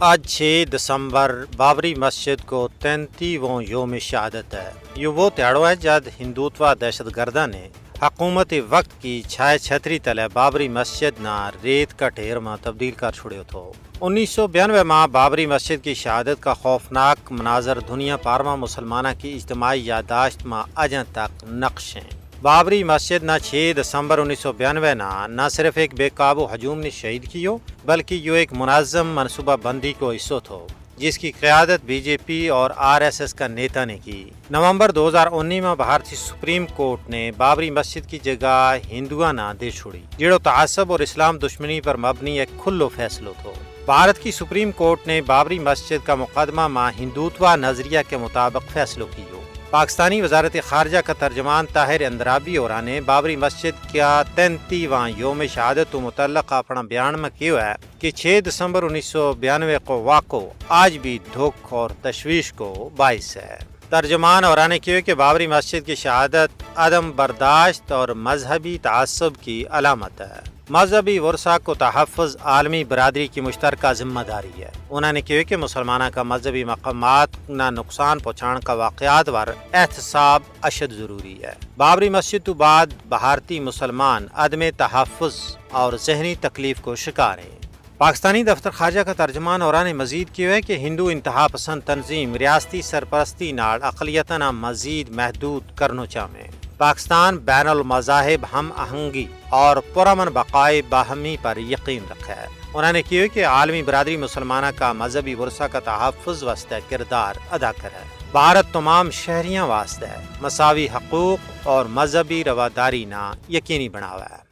آج 6 دسمبر بابری مسجد کو 33واں یوم شہادت ہے۔ یہ وہ تہاڑا ہے جد ہندوتوا دہشت گردہ نے حکومت وقت کی چھائے چھتری تلے بابری مسجد نہ ریت کا ڈھیر میں تبدیل کر چھوڑے تھو۔ 1992 میں بابری مسجد کی شہادت کا خوفناک مناظر دنیا پارما مسلمانہ کی اجتماعی یادداشت میں اجیں تک نقش ہیں۔ بابری مسجد نہ 6 دسمبر 1992 نہ صرف ایک بے قابو ہجوم نے شہید کیو بلکہ یہ ایک منظم منصوبہ بندی کو حصہ تھو جس کی قیادت بی جے پی اور RSS کا نیتا نے کی۔ نومبر 2019 میں بھارتی سپریم کورٹ نے بابری مسجد کی جگہ ہندوؤں نہ دے چھوڑی جیڑو تعصب اور اسلام دشمنی پر مبنی ایک کھلو فیصلو تھو۔ بھارت کی سپریم کورٹ نے بابری مسجد کا مقدمہ ماں ہندوتوا نظریہ کے مطابق فیصلو کیو۔ پاکستانی وزارت خارجہ کا ترجمان طاہر اندرابی اور نے بابری مسجد کا 33واں یوم شہادت تو متعلق اپنا بیان میں کیا ہے کہ 6 دسمبر 1992 کو واقع آج بھی دکھ اور تشویش کو باعث ہے۔ ترجمان اور نے کیا کہ بابری مسجد کی شہادت عدم برداشت اور مذہبی تعصب کی علامت ہے۔ مذہبی ورثہ کو تحفظ عالمی برادری کی مشترکہ ذمہ داری ہے۔ انہوں نے کہا کہ مسلمانوں کا مذہبی مقامات نہ نقصان پہنچانے کا واقعات ور احتساب اشد ضروری ہے۔ بابری مسجد تو بعد بھارتی مسلمان عدم تحفظ اور ذہنی تکلیف کو شکار ہیں۔ پاکستانی دفتر خارجہ کا ترجمان اور نے مزید کیا ہے کہ ہندو انتہا پسند تنظیم ریاستی سرپرستی نال اقلیتاں مزید محدود کرنا چاہے۔ پاکستان بین المذاہب ہم آہنگی اور پرامن بقائے باہمی پر یقین رکھا ہے۔ انہوں نے کہا کہ عالمی برادری مسلمانہ کا مذہبی ورثہ کا تحفظ واسطے کردار ادا کرے۔ بھارت تمام شہریوں واسطے مساوی حقوق اور مذہبی رواداری نہ یقینی بناوا ہے۔